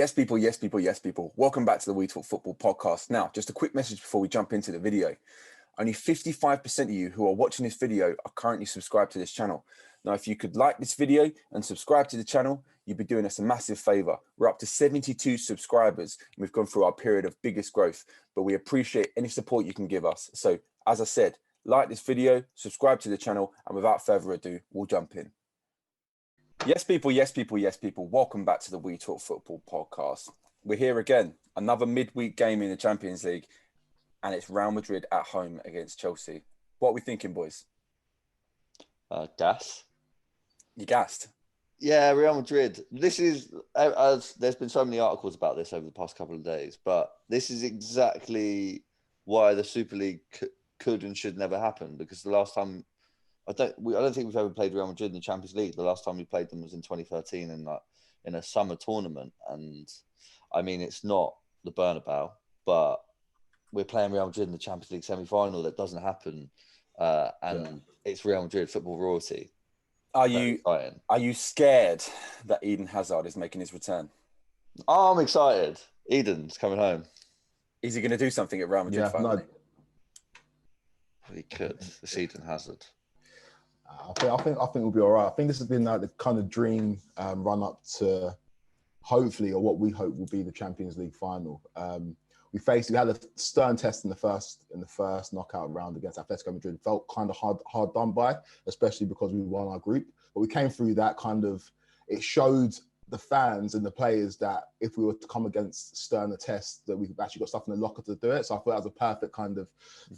Yes, people, yes, people, yes, people. Welcome back to the We Talk Football podcast. Now, just a quick message before we jump into the video. Only 55% of you who are watching this video are currently subscribed to this channel. Now, if you could like this video and subscribe to the channel, you'd be doing us a massive favor. We're up to 72 subscribers and we've gone through our period of biggest growth, but we appreciate any support you can give us. So as I said, like this video, subscribe to the channel, and without further ado, we'll jump in. Yes, people, yes, people, yes, people. Welcome back to the We Talk Football podcast. We're here again, another midweek game in the Champions League, and it's Real Madrid at home against Chelsea. What are we thinking, boys? Gas. You gassed? Yeah, Real Madrid. This is, as there's been so many articles about this over the past couple of days, but this is exactly why the Super League could and should never happen. Because the last time, I don't think we've ever played Real Madrid in the Champions League. The last time we played them was in 2013 in a summer tournament. And I mean, it's not the Bernabeu, but we're playing Real Madrid in the Champions League semi-final. That doesn't happen. It's Real Madrid, football royalty. Are you scared that Eden Hazard is making his return? Oh, I'm excited. Eden's coming home. Is he going to do something at Real Madrid? Yeah, no. He could. It's Eden Hazard. I think we'll be all right. I think this has been like the kind of dream run up to hopefully, or what we hope will be, the Champions League final. We had a stern test in the first knockout round against Atletico Madrid. Felt kind of hard done by, especially because we won our group. But we came through that it showed the fans and the players that if we were to come against sterner tests, that we've actually got stuff in the locker to do it. So I thought that was a perfect kind of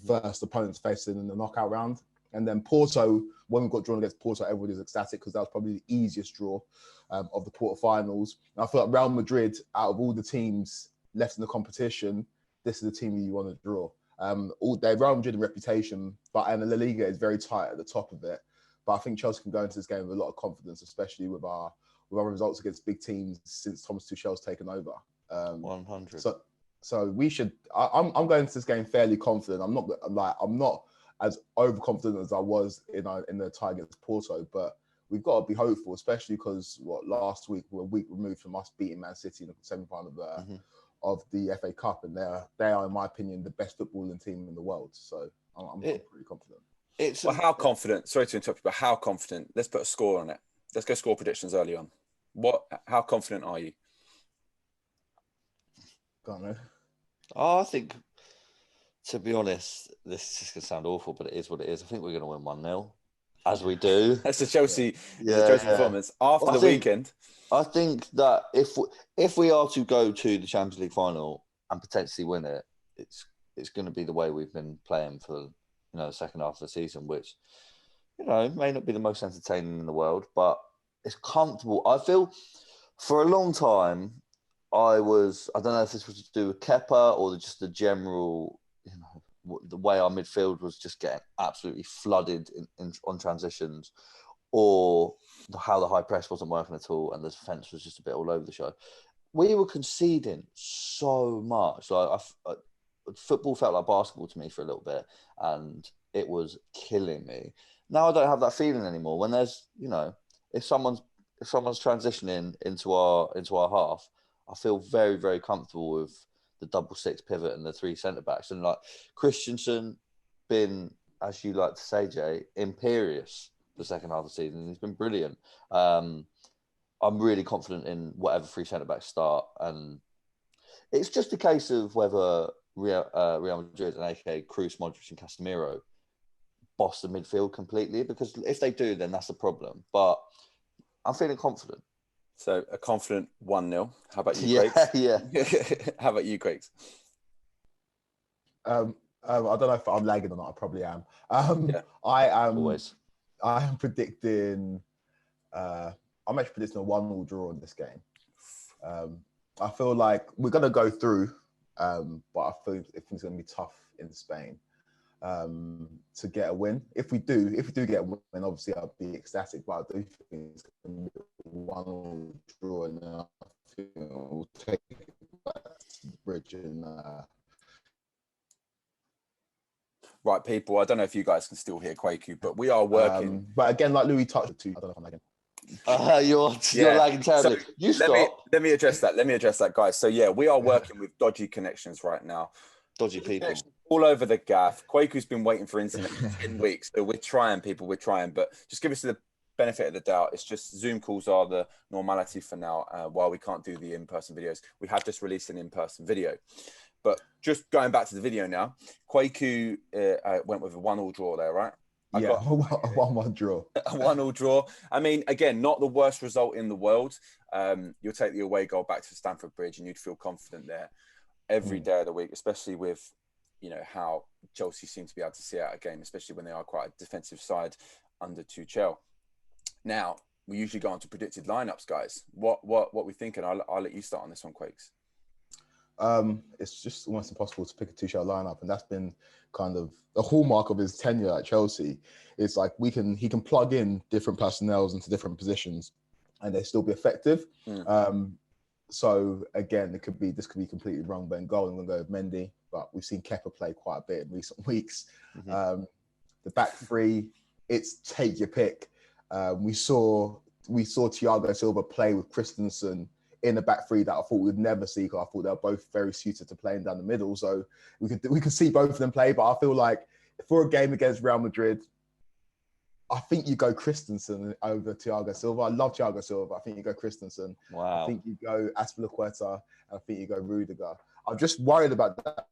first opponent to face in the knockout round. And then Porto, when we got drawn against Porto, everybody's ecstatic because that was probably the easiest draw of the quarterfinals. And I feel like Real Madrid, out of all the teams left in the competition, this is the team you want to draw. They're Real Madrid in reputation, and the La Liga is very tight at the top of it. But I think Chelsea can go into this game with a lot of confidence, especially with our results against big teams since Thomas Tuchel's taken over. 100. So we should. I'm going into this game fairly confident. I'm not as overconfident as I was in the tie against Porto, but we've got to be hopeful, especially because last week we were a week removed from us beating Man City in the semi-final of the FA Cup, and they are, in my opinion, the best footballing team in the world. So I'm pretty confident. How confident? Sorry to interrupt you, but how confident? Let's put a score on it. Let's go score predictions early on. How confident are you? Go on, man. Oh, I think, to be honest, this is just going to sound awful, but it is what it is. I think we're going to win 1-0, as we do. That's the Chelsea performance after the weekend. I think that if we are to go to the Champions League final and potentially win it, it's going to be the way we've been playing for the second half of the season, which may not be the most entertaining in the world, but it's comfortable. I feel for a long time I don't know if this was to do with Kepa or just the general, the way our midfield was just getting absolutely flooded on transitions, or how the high press wasn't working at all and the defence was just a bit all over the show. We were conceding so much. Football felt like basketball to me for a little bit, and it was killing me. Now I don't have that feeling anymore. When there's, if someone's transitioning into our half, I feel very, very comfortable with the 6-6 pivot and the 3 centre backs. And like Christensen, been, as you like to say, Jay, imperious the second half of the season. He's been brilliant. I'm really confident in whatever 3 centre backs start, and it's just a case of whether Real Madrid and aka Kroos, Modric, and Casemiro boss the midfield completely. Because if they do, then that's a problem. But I'm feeling confident. So a confident 1-0. How about you, Craig? Yeah. How about you, Craig? I don't know if I'm lagging or not. I probably am. I am always. I am predicting. I'm actually predicting a 1-1 draw in this game. I feel like we're gonna go through, but I feel it's gonna be tough in Spain to get a win. If we do get a win, obviously I'll be ecstatic. But I do think it's gonna be a 1-1 draw, and I think we'll take it back to the bridge and. Right, people, I don't know if you guys can still hear Kwaku, but we are working. But again, like Louis touched it too. I don't know if I'm lagging. You're lagging terribly. So you stop. Let me address that, guys. So yeah, we are working with dodgy connections right now. Dodgy people all over the gaff. Kwaku's been waiting for internet for 10 weeks. So we're trying, people. We're trying, but just give us the benefit of the doubt. It's just Zoom calls are the normality for now. While we can't do the in-person videos, we have just released an in-person video. But just going back to the video now, Kwaku went with a 1-1 draw there, right? A 1-1 draw. A 1-1 draw. I mean, again, not the worst result in the world. You'll take the away goal back to Stamford Bridge and you'd feel confident there every day of the week, especially with, how Chelsea seem to be able to see out a game, especially when they are quite a defensive side under Tuchel. Now, we usually go on to predicted lineups, guys. What we thinking? I'll let you start on this one, Quakes. It's just almost impossible to pick a Tuchel lineup, and that's been kind of the hallmark of his tenure at Chelsea. It's like he can plug in different personnels into different positions, and they still be effective. So again, this could be completely wrong. But in goal, I'm going to go with Mendy, but we've seen Kepa play quite a bit in recent weeks. The back three, it's take your pick. We saw Thiago Silva play with Christensen in the back three that I thought we'd never see, because I thought they were both very suited to playing down the middle. So we could see both of them play, but I feel like for a game against Real Madrid, I think you go Christensen over Thiago Silva. I love Thiago Silva. I think you go Christensen. Wow. I think you go Azpilicueta, and I think you go Rudiger. I'm just worried about that.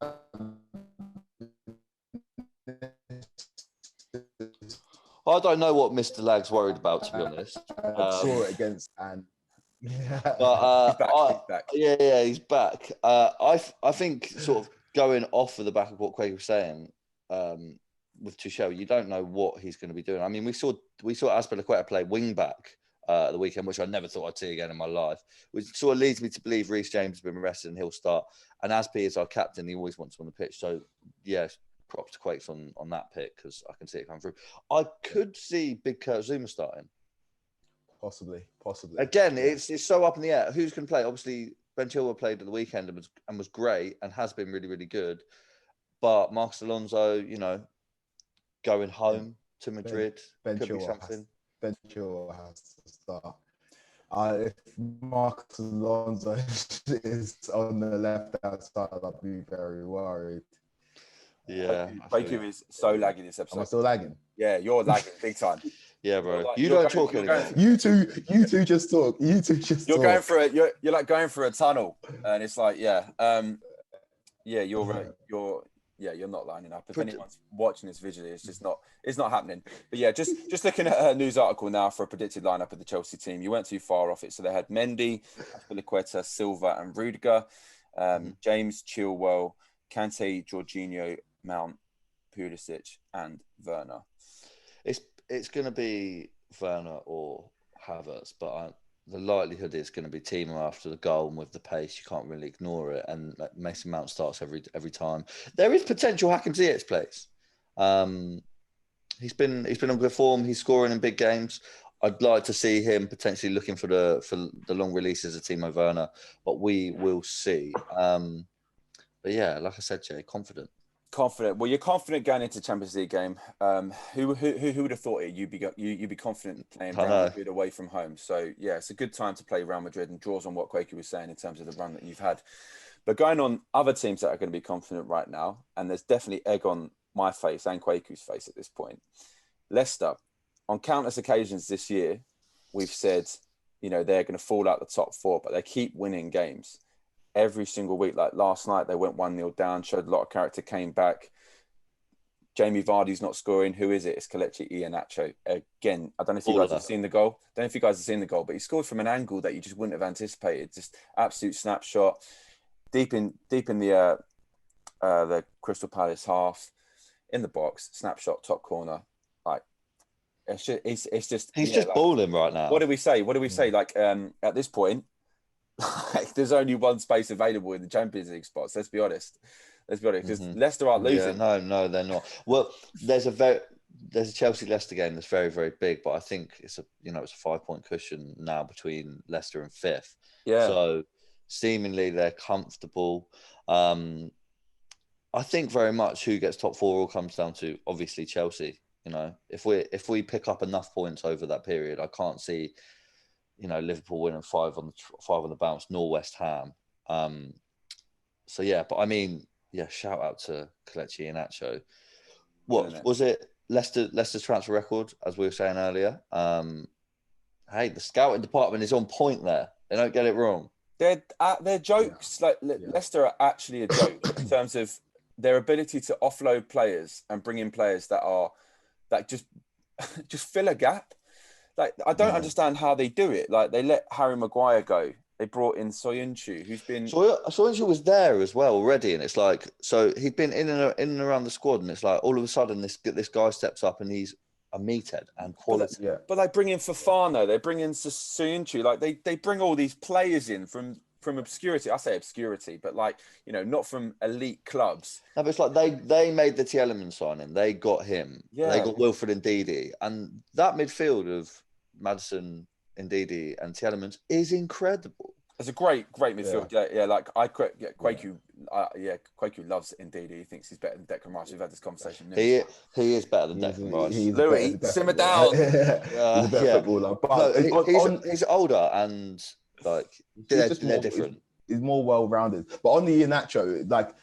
I don't know what Mr. Lag's worried about, to be honest. I saw it against and but he's back. Yeah, he's back. I think sort of going off of the back of what Craig was saying, with Tuchel, you don't know what he's going to be doing. I mean, we saw Azpilicueta play wing back the weekend, which I never thought I'd see again in my life. Which sort of leads me to believe Reece James has been rested and he'll start. And Azpi is our captain; he always wants him on the pitch. So yeah, props to Quakes on that pick, because I can see it coming through. I could see Big Kurt Zuma starting. Possibly. Again, it's so up in the air. Who's going to play? Obviously, Ben Chilwell played at the weekend and was great and has been really, really good. But Marcos Alonso, going home to Madrid could be something. Ben Chilwell has to start. If Marcos Alonso is on the left-hand side, I'd be very worried. Yeah. Kwaku is so lagging this episode. Am I still lagging? Yeah, you're lagging big time. Yeah, bro. You don't talk anymore. You two just talk. You're going for it. You're like going through a tunnel, and it's like, you're right. You're not lining up. If anyone's watching this visually, it's not happening. But yeah, just looking at a news article now for a predicted lineup of the Chelsea team. You weren't too far off it. So they had Mendy, Azpilicueta, Silva, and Rudiger, James, Chilwell, Kante, Jorginho, Mount, Pulisic, and Werner. It's going to be Werner or Havertz, but the likelihood is going to be Timo after the goal, and with the pace, you can't really ignore it. And Mason Mount starts every time. There is potential Hakim Ziyech's place. He's been on good form. He's scoring in big games. I'd like to see him potentially looking for the long releases of Timo Werner, but we will see. But yeah, like I said, Jay, confident. Well, you're confident going into Champions League game. Who would have thought it? You'd be confident playing Real Madrid away from home. So yeah, it's a good time to play Real Madrid, and draws on what Quaker was saying in terms of the run that you've had. But going on other teams that are going to be confident right now, and there's definitely egg on my face and Quaker's face at this point. Leicester, on countless occasions this year, we've said, they're going to fall out the top four, but they keep winning games. Every single week, like last night, they went 1-0 down, showed a lot of character, came back. Jamie Vardy's not scoring. Who is it? It's Kelechi Iheanacho. Again, I don't know if you guys have seen the goal. But he scored from an angle that you just wouldn't have anticipated. Just absolute snapshot, deep in the Crystal Palace half, in the box, snapshot, top corner. Like it's just he's just balling right now. What do we say? Like at this point, like, there's only one space available in the Champions League spots. Let's be honest, because Leicester aren't losing. Yeah, no, they're not. Well, there's a Chelsea Leicester game that's very, very big, but I think it's a 5-point cushion now between Leicester and fifth. Yeah. So seemingly they're comfortable. I think very much who gets top four all comes down to obviously Chelsea. If we pick up enough points over that period, I can't see you know, Liverpool winning 5 on the bounce, nor West Ham. So yeah, but I mean, yeah, shout out to Kelechi Iheanacho. What was it? Leicester's transfer record, as we were saying earlier. Hey, the scouting department is on point there. They don't get it wrong. They're jokes. Like Leicester are actually a joke in terms of their ability to offload players and bring in players that just fill a gap. Like, I don't understand how they do it. Like, they let Harry Maguire go. They brought in Soyuncu, who's been... Soyuncu was there as well already, and it's like, so he'd been in and around the squad, and it's like, all of a sudden, this guy steps up, and he's a meathead and quality. But they bring in Fofana, they bring in Soyuncu. Like, they bring all these players in from obscurity. I say obscurity, but like, you know, not from elite clubs. No, but it's like they made the Tielemans signing. They got him. Yeah. They got Wilfred Ndidi. And that midfield of Maddison, Ndidi and Tielemans is incredible. It's a great midfield. Yeah. Like Kwaku loves Ndidi. He thinks he's better than Declan Rice. We've had this conversation. He is better than Declan Rice. Louis, simmer down. He's a better footballer. But he's older and like they're different. He's more well-rounded. But on the Iheanacho, like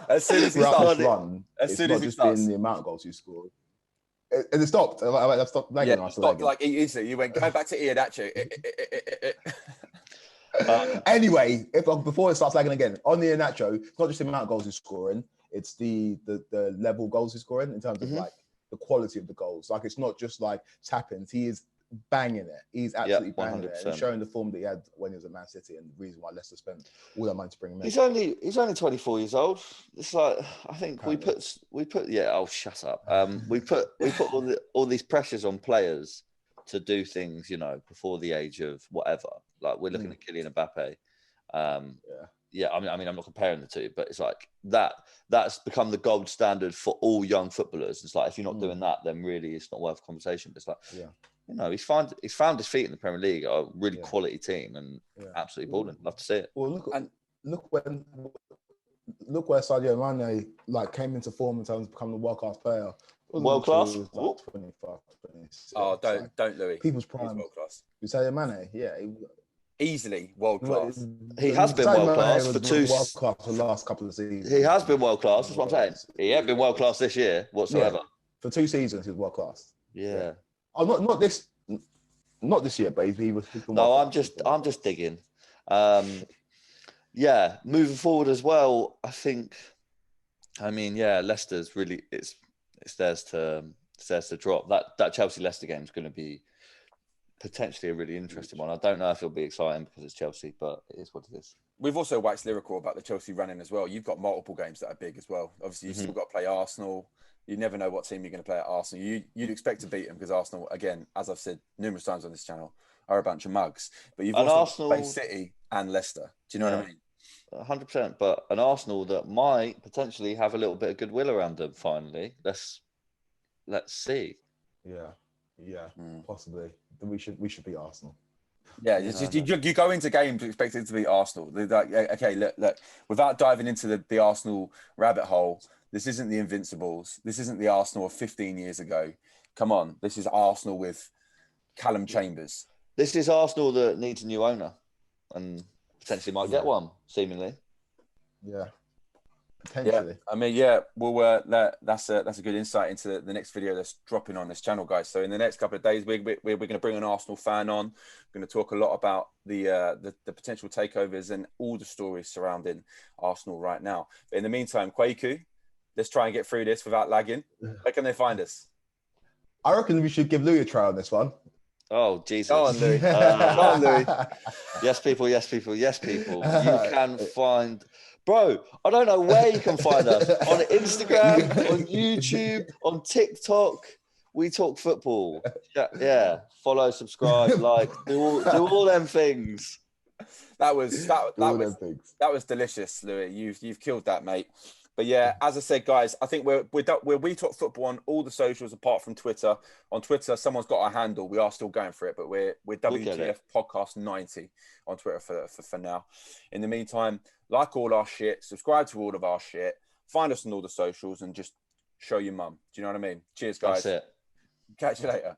as soon as he started, it's not just been the amount of goals he scored. And it stopped. I stopped lagging. Yeah, stopped like easily. You went go back to Iheanacho. Anyway, before it starts lagging again, on the Iheanacho, it's not just the amount of goals he's scoring; it's the level of goals he's scoring in terms of like the quality of the goals. Like, it's not just like tap-ins. He is banging it. He's absolutely banging it. And showing the form that he had when he was at Man City, and the reason why Leicester spent all that money to bring him in. He's only 24 years old. It's like, I think we put shut up. We put all these pressures on players to do things, you know, before the age of whatever. Like, we're looking at Kylian Mbappe. I mean, I'm not comparing the two, but it's like that's become the gold standard for all young footballers. It's like, if you're not doing that, then really it's not worth conversation. But it's like, you know, he's found his feet in the Premier League, a really quality team, and absolutely balling. Love to see it. Well, look where Sadio Mane like came into form in terms of becoming a world-class player. World class? Like 25, 26. Oh, don't Louis. People's prime. World class. Sadio Mane, yeah. Easily world class. He has been world class for world class for the last couple of seasons. He has been world class. That's what I'm saying. He ain't been world class this year whatsoever. Yeah. For 2 seasons, he was world class. Yeah. Oh, not this year, but he was. No, I'm just digging. Moving forward as well, I think. I mean, Leicester's really it's theirs to drop. That Chelsea Leicester game is going to be potentially a really interesting one. I don't know if it'll be exciting because it's Chelsea, but it is what it is. We've also waxed lyrical about the Chelsea running as well. You've got multiple games that are big as well. Obviously, you've still got to play Arsenal. You never know what team you're going to play at Arsenal. You'd expect to beat them because Arsenal, again, as I've said numerous times on this channel, are a bunch of mugs. But you've also played City and Leicester. Do you know what I mean? 100%. But an Arsenal that might potentially have a little bit of goodwill around them. Finally, let's see. Yeah, possibly. We should beat Arsenal. Yeah, you go into games expecting to beat Arsenal. Like, okay, look. Without diving into the Arsenal rabbit hole, this isn't the Invincibles. This isn't the Arsenal of 15 years ago. Come on, this is Arsenal with Callum Chambers. This is Arsenal that needs a new owner, and potentially might get one. Seemingly. Yeah. Potentially. I mean, well, that's a good insight into the next video that's dropping on this channel, guys. So in the next couple of days, we're going to bring an Arsenal fan on. We're going to talk a lot about the potential takeovers and all the stories surrounding Arsenal right now. But in the meantime, Kwaku, let's try and get through this without lagging. Where can they find us? I reckon we should give Louis a try on this one. Oh, Jesus. Go on, Louis. Go on, Louis. Yes, people. You can find... Bro, I don't know where you can find us. On Instagram, on YouTube, on TikTok. We talk football. Yeah. Follow, subscribe, like, do all them things. That was delicious, Louis. You've killed that, mate. But yeah, as I said, guys, I think we're We Talk Football on all the socials apart from Twitter. On Twitter, someone's got our handle. We are still going for it, but we're WTF Podcast 90 on Twitter for now. In the meantime, like all our shit, subscribe to all of our shit, find us on all the socials, and just show your mum. Do you know what I mean? Cheers, guys. That's it. Catch you later.